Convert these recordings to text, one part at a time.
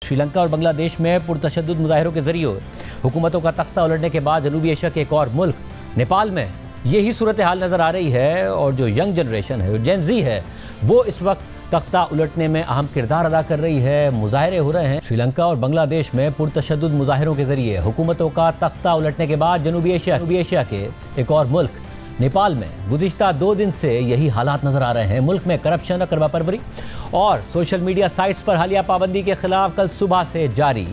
श्रीलंका और बांग्लादेश में पुरतशद्दुद मुजाहिरों के जरिए हुकूमतों का तख्ता उलटने के बाद जनूबी एशिया के एक और मुल्क नेपाल में यही सूरत हाल नज़र आ रही है। और जो यंग जनरेशन है, जो जेन ज़ी है, वो इस वक्त तख्ता उलटने में अहम किरदार अदा कर रही है। मुजाहिरे हो रहे हैं। श्रीलंका और बांग्लादेश में पुरतशद्दुद मुजाहिरों के जरिए हुकूमतों का तख्ता उलटने के बाद जनूबी एशिया के एक और मुल्क नेपाल में गुज़िश्ता 2 दिन से यही हालात नजर आ रहे हैं। मुल्क में करप्शन, अकरबा परवरी और सोशल मीडिया साइट्स पर हालिया पाबंदी के खिलाफ कल सुबह से जारी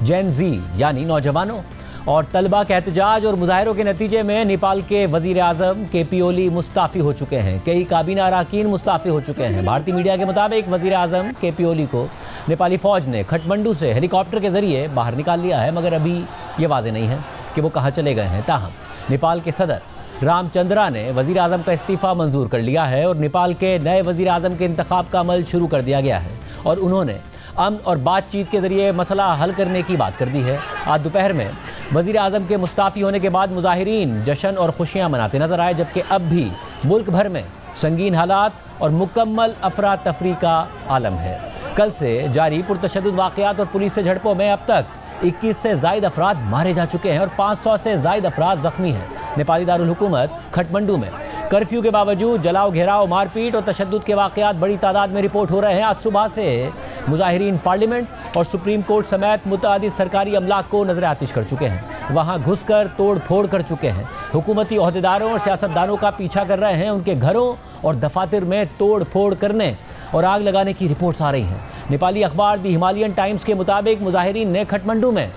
जेन ज़ी यानी नौजवानों और तलबा के एहतजाज और मुजाहिरों के नतीजे में नेपाल के वजीर आज़म KP ओली मुस्ताफ़ी हो चुके हैं। कई काबीना अरकान मुस्ताफ़ी हो चुके हैं। भारतीय मीडिया के मुताबिक वजीर आज़म KP ओली को नेपाली फ़ौज ने खटमंडू से हेलीकॉप्टर के जरिए बाहर निकाल लिया है, मगर अभी ये वाज़ेह नहीं है कि वो कहाँ चले गए हैं। ताहम नेपाल के सदर रामचंद्रा ने वजीर आज़म का इस्तीफ़ा मंजूर कर लिया है और नेपाल के नए वजीर आज़म के इंतखाब का अमल शुरू कर दिया गया है और उन्होंने अमन और बातचीत के जरिए मसला हल करने की बात कर दी है। आज दोपहर में वजीर आज़म के मुस्ताफ़ी होने के बाद मुजाहिरीन जश्न और खुशियाँ मनाते नजर आए, जबकि अब भी मुल्क भर में संगीन हालात और मुकम्मल अफरा तफरी का आलम है। कल से जारी पुरतशद्दुद वाक़यात और पुलिस से झड़पों में अब तक 21 से ज़ायद अफराद मारे जा चुके हैं और 500 से ज़ायद अफराद ज़ख्मी हैं। नेपाली दारुल हुकूमत खटमंडू में कर्फ्यू के बावजूद जलाओ, घेराव, मारपीट और तशद्दुद के वाक़यात बड़ी तादाद में रिपोर्ट हो रहे हैं। आज सुबह से मुजाहिरीन पार्लियामेंट और सुप्रीम कोर्ट समेत मुतअद्दिद सरकारी अमलाक को नजर आतिश कर चुके हैं। वहाँ घुसकर तोड़ फोड़ कर चुके हैं। हुकूमती ओहदेदारों और सियासतदानों का पीछा कर रहे हैं। उनके घरों और दफातर में तोड़ फोड़ करने और आग लगाने की रिपोर्ट्स आ रही हैं। नेपाली अखबार दी हिमालयन टाइम्स के मुताबिक मुजाहिरीन ने खटमंडू में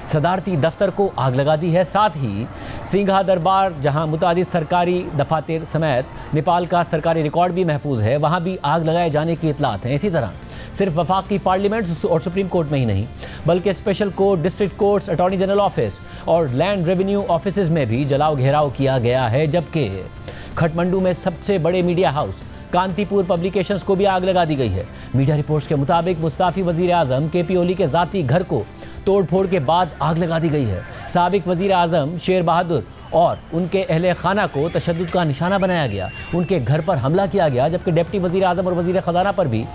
सदारती दफ्तर को आग लगा दी है। साथ ही सिंघा दरबार, जहां मुतादिद सरकारी दफातर समेत नेपाल का सरकारी रिकॉर्ड भी महफूज है, वहां भी आग लगाए जाने की इतलात हैं। इसी तरह सिर्फ वफाकी पार्लियामेंट और सुप्रीम कोर्ट में ही नहीं, बल्कि special court, district courts, attorney general office और लैंड रेवेन्यू ऑफिस में भी जलाओ घेराव किया गया है। जबकि खटमंडू में सबसे बड़े मीडिया हाउस कांतिपुर पब्लिकेशंस को भी आग लगा दी गई है। मीडिया रिपोर्ट्स के मुताबिक मुस्ताफ़ी वजीर आज़म KP ओली के ज़ाती घर को तोड़ फोड़ के बाद आग लगा दी गई है। साबिक वजीर आज़म शेर बहादुर और उनके अहले खाना को तशद्दुद का निशाना बनाया गया। उनके घर पर हमला किया गया, जबकि डिप्टी वजीर आज़म और वजीर ख़जाना पर भी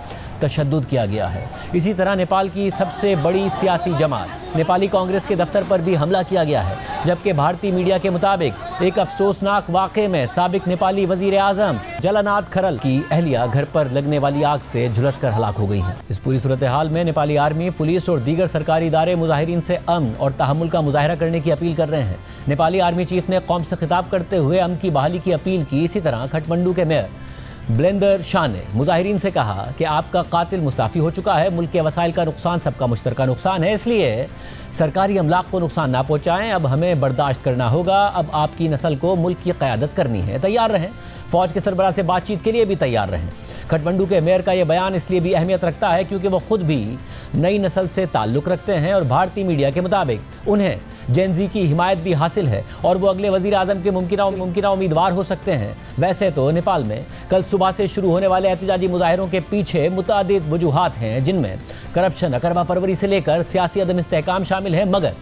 तशद्दुद किया गया है। इसी तरह नेपाल की सबसे बड़ी सियासी जमात नेपाली कांग्रेस के दफ्तर पर भी हमला किया गया है। जबकि भारतीय मीडिया के मुताबिक एक अफसोसनाक वाक़े में साबिक नेपाली वजीर आज़म जलानाथ खरल की अहलिया घर पर लगने वाली आग से झुलस कर हलाक हो गई हैं। इस पूरी सूरत हाल में नेपाली आर्मी, पुलिस और दीगर सरकारी इदारे मुजाहिरीन से अमन और तहम्मुल का मुजाहरा करने की अपील कर रहे हैं। नेपाली आर्मी चीफ ने कौम से खिताब करते हुए अमन की बहाली की अपील की। इसी तरह खटमंडू के मेयर ब्लेंदर शाह ने मुजाहिरीन से कहा कि आपका कातिल मुस्ताफ़ी हो चुका है। मुल्क के वसाइल का नुकसान सबका मुश्तरका नुकसान है, इसलिए सरकारी अमलाक को नुकसान ना पहुँचाएँ। अब हमें बर्दाश्त करना होगा। अब आपकी नस्ल को मुल्क की क़यादत करनी है। तैयार रहें, फ़ौज के सरबराह से बातचीत के लिए भी तैयार रहें। खटमंडू के मेयर का यह बयान इसलिए भी अहमियत रखता है क्योंकि वो खुद भी नई नस्ल से ताल्लुक़ रखते हैं और भारतीय मीडिया के मुताबिक उन्हें जेन ज़ी की हिमायत भी हासिल है और वो अगले वज़ीर आज़म के मुमकिना उम्मीदवार हो सकते हैं। वैसे तो नेपाल में कल सुबह से शुरू होने वाले एहतजाजी मुजाहिरों के पीछे मुतअद्दिद वजूहात हैं, जिनमें करप्शन, अकरबा परवरी से लेकर सियासी अदम इस्तेहकाम शामिल है। मगर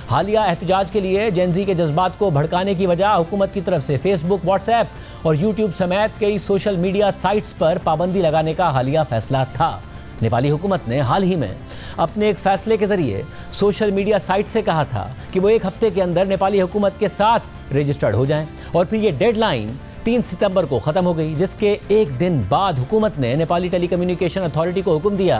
हालिया एहतजाज के लिए जेन ज़ी के जज्बात को भड़काने की वजह हुकूमत की तरफ से फेसबुक, व्हाट्सएप और यूट्यूब समेत कई सोशल मीडिया साइट्स पर पाबंदी लगाने का हालिया फैसला था। नेपाली हुकूमत ने हाल ही में अपने एक फैसले के जरिए सोशल मीडिया साइट से कहा था कि वो 1 हफ्ते के अंदर नेपाली हुकूमत के साथ रजिस्टर्ड हो जाएं और फिर ये डेडलाइन 3 सितंबर को ख़त्म हो गई, जिसके एक दिन बाद हुकूमत ने नेपाली टेलीकम्युनिकेशन अथॉरिटी को हुक्म दिया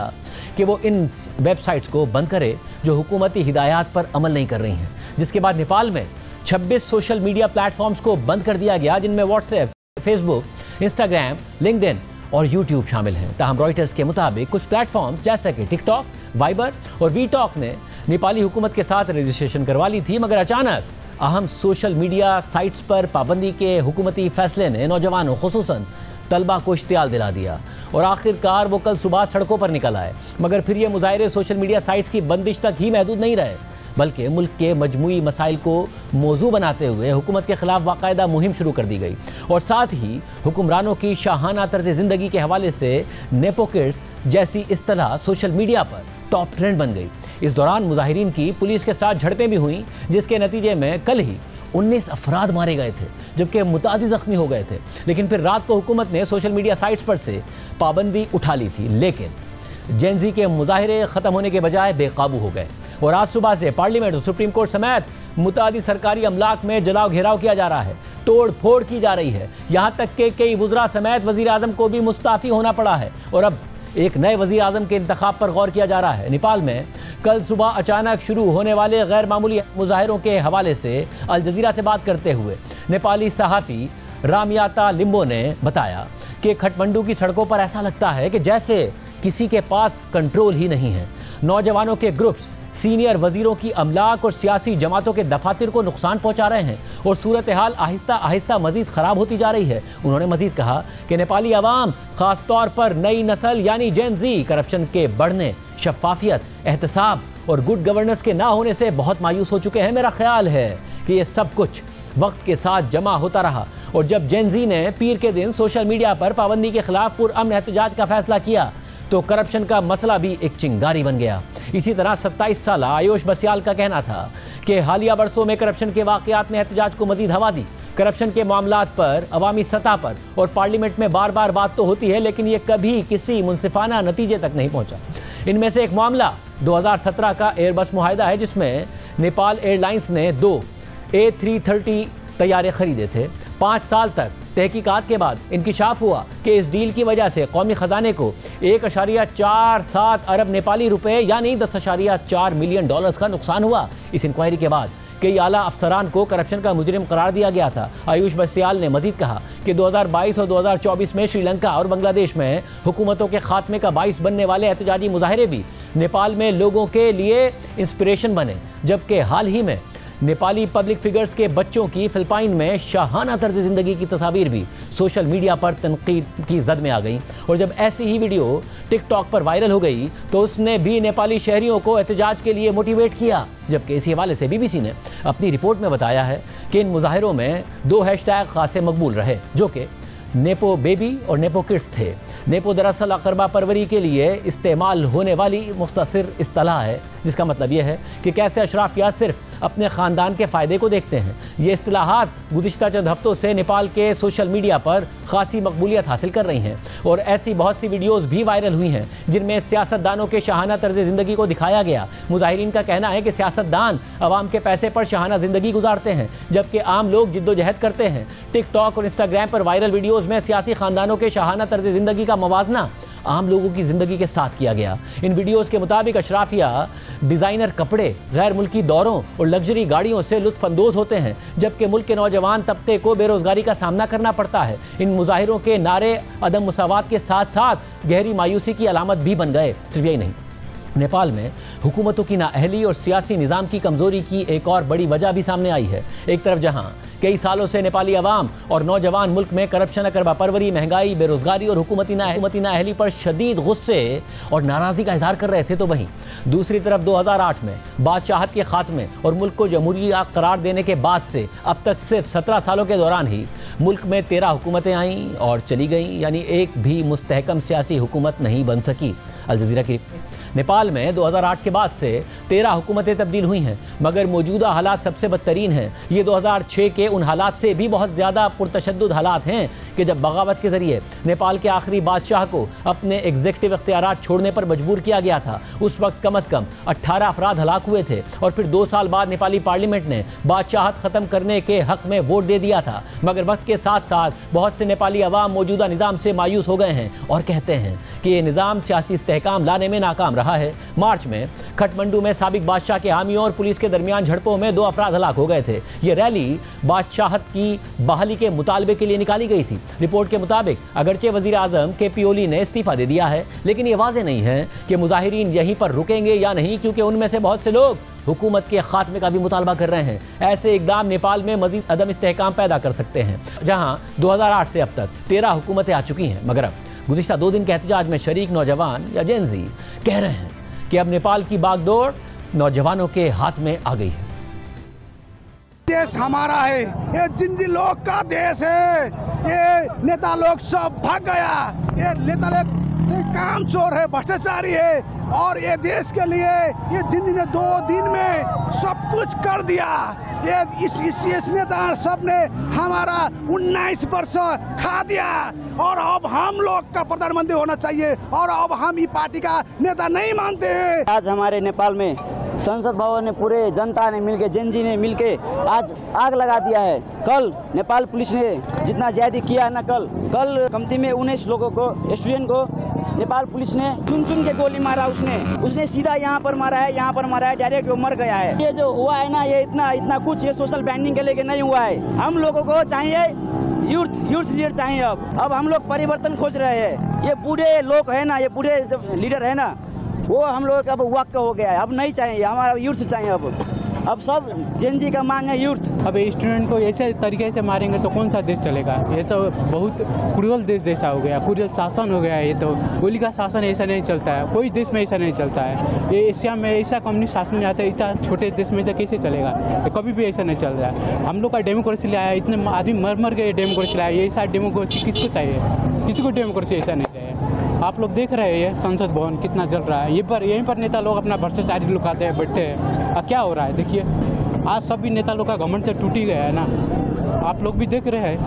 कि वो इन वेबसाइट्स को बंद करे जो हुकूमती हिदायत पर अमल नहीं कर रही हैं। जिसके बाद नेपाल में 26 सोशल मीडिया प्लेटफॉर्म्स को बंद कर दिया गया, जिनमें व्हाट्सएप, फेसबुक, इंस्टाग्राम, लिंक्डइन और यूट्यूब शामिल हैं। ताहम रॉयटर्स के मुताबिक कुछ प्लेटफॉर्म्स जैसे कि टिकटॉक, वाइबर और वीटॉक ने नेपाली हुकूमत के साथ रजिस्ट्रेशन करवा ली थी, मगर अचानक अहम सोशल मीडिया साइट्स पर पाबंदी के हुकूमती फैसले ने नौजवानों, खुसूसन तलबा को इश्तियाल दिला दिया और आखिरकार वो कल सुबह सड़कों पर निकल आए। मगर फिर ये मुजाहिरे सोशल मीडिया साइट्स की बंदिश तक ही महदूद नहीं रहे, बल्कि मुल्क के मजमूई मसाइल को मौजू बनाते हुए हुकूमत के खिलाफ बाकायदा मुहिम शुरू कर दी गई और साथ ही हुक्मरानों की शाहाना तर्ज ज़िंदगी के हवाले से नेपो किड्स जैसी इस्तिलाह सोशल मीडिया पर टॉप ट्रेंड बन गई। इस दौरान मुजाहिरीन की पुलिस के साथ झड़पें भी हुई, जिसके नतीजे में कल ही 19 अफराद मारे गए थे, जबकि मुतादिद जख्मी हो गए थे। लेकिन फिर रात को हुकूमत ने सोशल मीडिया साइट्स पर से पाबंदी उठा ली थी। लेकिन जेनजी के मुजाहिरे ख़त्म होने के बजाय बेकाबू हो गए और आज सुबह से पार्लियामेंट और सुप्रीम कोर्ट समेत मुतादी सरकारी अमलाक में जलाव घेराव किया जा रहा है, तोड़ फोड़ की जा रही है। यहाँ तक कि कई वज़रा समेत वज़ीर आज़म को भी मुस्ताफ़ी होना पड़ा है और अब एक नए वज़ीर आज़म के इंतखाब पर गौर किया जा रहा है। नेपाल में कल सुबह अचानक शुरू होने वाले गैर मामूली मुजाहिरों के हवाले से अल जज़ीरा से बात करते हुए नेपाली सहाफ़ी रामयाता लिम्बो ने बताया कि काठमांडू की सड़कों पर ऐसा लगता है कि जैसे किसी के पास कंट्रोल ही नहीं है। नौजवानों के ग्रुप्स सीनियर वजीरों की अमलाक और सियासी जमातों के दफातर को नुकसान पहुंचा रहे हैं और सूरत हाल आहिस्ता आहिस्ता मजीद ख़राब होती जा रही है। उन्होंने मजीद कहा कि नेपाली अवाम ख़ास तौर पर नई नस्ल यानी जेन ज़ी करप्शन के बढ़ने, शफाफियत, एहतसाब और गुड गवर्नेंस के ना होने से बहुत मायूस हो चुके हैं। मेरा ख्याल है कि ये सब कुछ वक्त के साथ जमा होता रहा और जब जेन ज़ी ने पीर के दिन सोशल मीडिया पर पाबंदी के खिलाफ पुरअमन एहतजाज का फैसला किया तो करप्शन का मसला भी एक चिंगारी बन गया। इसी तरह 27 साल आयुष बसियाल का कहना था कि हालिया बरसों में करप्शन के वाक़यात ने एहतजाज को मजीद हवा दी। करप्शन के मामलात पर अवामी सतह पर और पार्लियामेंट में बार बार बात तो होती है, लेकिन ये कभी किसी मुनसिफाना नतीजे तक नहीं पहुंचा। इनमें से एक मामला 2017 का एयरबस मुआहिदा है, जिसमें नेपाल एयरलाइंस ने 2 A330 तैयारे खरीदे थे। 5 साल तक तहकीकात के बाद इंकिशाफ हुआ कि इस डील की वजह से कौमी ख़जाने को 1.47 अरब नेपाली रुपए यानी 10.4 मिलियन डॉलर्स का नुकसान हुआ। इस इंक्वायरी के बाद कई आला अफसरान को करप्शन का मुजरिम करार दिया गया था। आयुष बसियाल ने मजीद कहा कि 2022 और 2024 में श्रीलंका और बांग्लादेश में हुकूमतों के खात्मे का बाइस बनने वाले एहतजाजी मुजाहिरे भी नेपाल में लोगों के लिए इंस्पिरेशन बने, जबकि हाल ही में नेपाली पब्लिक फिगर्स के बच्चों की फिलिपाइन में शाहाना तर्ज ज़िंदगी की तस्वीर भी सोशल मीडिया पर तनकीद की जद में आ गई और जब ऐसी ही वीडियो टिकटॉक पर वायरल हो गई तो उसने भी नेपाली शहरियों को एहतजाज के लिए मोटिवेट किया। जबकि इसी हवाले से BBC ने अपनी रिपोर्ट में बताया है कि इन मुजाहिरों में 2 हैशटैग खासे मकबूल रहे, जो कि नेपो बेबी और नेपो किड्स थे। नेपो दरअसल अकरबा परवरी के लिए इस्तेमाल होने वाली मुख्तसर इस्तिलाह है, जिसका मतलब यह है कि कैसे अशराफिया सिर्फ अपने ख़ानदान के फ़ायदे को देखते हैं। ये इस्तिलाहात गुज़िश्ता चंद हफ्तों से नेपाल के सोशल मीडिया पर खासी मकबूलियत हासिल कर रही हैं और ऐसी बहुत सी वीडियोज़ भी वायरल हुई हैं जिनमें सियासतदानों के शाहाना तर्ज ज़िंदगी को दिखाया गया। मुजाहिरीन का कहना है कि सियासतदान अवाम के पैसे पर शाहाना ज़िंदगी गुजारते हैं, जबकि आम लोग जिद्दोजहद करते हैं। टिकटॉक और इंस्टाग्राम पर वायरल वीडियोज़ में सियासी ख़ानदानों के शाहाना तर्ज ज़िंदगी का मवाजना आम लोगों की ज़िंदगी के साथ किया गया। इन वीडियोज़ के मुताबिक अशराफिया डिज़ाइनर कपड़े, गैर मुल्की दौरों और लग्जरी गाड़ियों से लुत्फ़अंदोज़ होते हैं, जबकि मुल्क के नौजवान तबके को बेरोज़गारी का सामना करना पड़ता है। इन मुजाहिरों के नारे अदम मुसावात के साथ साथ गहरी मायूसी की अलामत भी बन गए। सिर्फ यही नहीं, नेपाल में हुकूमतों की नाअहली और सियासी निज़ाम की कमज़ोरी की एक और बड़ी वजह भी सामने आई है। एक तरफ जहाँ कई सालों से नेपाली अवाम और नौजवान मुल्क में करप्शन, अकरबा परवरी, महंगाई, बेरोज़गारी और हुकूमती नाअहली पर शदीद गुस्से और नाराज़गी का इजहार कर रहे थे, तो वहीं दूसरी तरफ 2008 में बादशाहत के खात्मे और मुल्क को जमहूरिया करार देने के बाद से अब तक सिर्फ 17 सालों के दौरान ही मुल्क में 13 हुकूमतें आईं और चली गईं, यानी एक भी मुस्तहकम सियासी हुकूमत नहीं बन सकी। अल जज़ीरा की नेपाल में 2008 के बाद से 13 हुकूमतें तब्दील हुई हैं, मगर मौजूदा हालात सबसे बदतरीन हैं। ये 2006 के उन हालात से भी बहुत ज़्यादा पुरतशद्दुद हालात हैं कि जब बगावत के ज़रिए नेपाल के आखिरी बादशाह को अपने एग्जीक्यूटिव इख्तियारात छोड़ने पर मजबूर किया गया था। उस वक्त कम अज़ कम 18 अफराद हलाक हुए थे और फिर 2 साल बाद नेपाली पार्लियामेंट ने बादशाहत ख़त्म करने के हक़ में वोट दे दिया था। मगर वक्त के साथ साथ बहुत से नेपाली अवाम मौजूदा निज़ाम से मायूस हो गए हैं और कहते हैं कि ये निज़ाम सियासी इस्तेहकाम लाने में नाकाम रहा है। मार्च में काठमांडू में साबिक बादशाह के हामियों और पुलिस के दरमियान झड़पों में 2 अफराद हलाक हो गए थे। ये रैली बादशाहत की बहाली के मुतालबे के लिए निकाली गई थी। रिपोर्ट के मुताबिक अगरचे वजीर आजम KP ओली ने इस्तीफा दे दिया है, लेकिन ये वाज़ेह नहीं है कि मुजाहिरीन यहीं पर रुकेंगे या नहीं, क्योंकि उनमें से बहुत से लोग हुकूमत के खात्मे का भी मुतालबा कर रहे हैं। ऐसे इकदाम नेपाल में मजीद अदम इस्तेहकाम पैदा कर सकते हैं। जहाँ 2008 से अब तक 13 हुकूमतें आ चुकी हैं, मगर अब गुज़िश्ता 2 दिन के एहतजाज में शरीक नौजवान या जेन ज़ी कह रहे हैं कि अब नेपाल की बागडोर नौजवानों के हाथ में आ गई है। देश हमारा है, ये जिंजी लोग का देश है। ये नेता लोग सब भाग गया, ये नेता लोग काम चोर है, भ्रष्टाचारी है और ये देश के लिए ये जिंदगी ने 2 दिन में सब कुछ कर दिया। ये इस नेता सब ने हमारा 19 वर्ष खा दिया और अब हम लोग का प्रधानमंत्री होना चाहिए और अब हम ये पार्टी का नेता नहीं मानते हैं। आज हमारे नेपाल में संसद भवन ने पूरे जनता ने मिलके, जेनजी ने मिलके आज आग लगा दिया है। कल नेपाल पुलिस ने जितना ज्यादा किया है ना, कल कमती में 19 लोगों को, स्टूडेंट को नेपाल पुलिस ने चुन के गोली मारा। उसने सीधा यहाँ पर मारा है, डायरेक्ट वो मर गया है। ये जो हुआ है ना, ये इतना कुछ ये सोशल बैंडिंग के लेके नहीं हुआ है। हम लोगों को चाहिए यूथ लीडर चाहिए। अब हम लोग परिवर्तन खोज रहे हैं। ये बूढ़े लोग है ना, ये बूढ़े लीडर है ना, वो हम लोग का अब वक्त हो गया है। अब नहीं चाहिए, हमारा यूथ चाहिए। अब सब जेनजी का मांग है यूथ। अब स्टूडेंट को ऐसे तरीके से मारेंगे तो कौन सा देश चलेगा? ये सब बहुत क्रूरल देश जैसा हो गया, क्रूरल शासन हो गया है। ये तो गोली का शासन ऐसा नहीं चलता है, कोई देश में ऐसा नहीं चलता है। ये एशिया में ऐसा कम्युनिस्ट शासन आता है, इतना छोटे देश में तो कैसे चलेगा? तो कभी भी ऐसा नहीं चल रहा है। हम लोग का डेमोक्रेसी लाया, इतने आदमी मर के डेमोक्रेसी लाया। ये ऐसा डेमोक्रेसी किसको चाहिए? किसी को डेमोक्रेसी ऐसा नहीं चाहिए। आप लोग देख रहे हैं संसद भवन कितना जल रहा है। यहीं पर नेता लोग अपना भ्रष्टाचारी लुकाते हैं, बैठते हैं। अब क्या हो रहा है देखिए, आज सभी नेता लोग का घमंड तो टूट ही गया है ना। आप लोग भी देख रहे हैं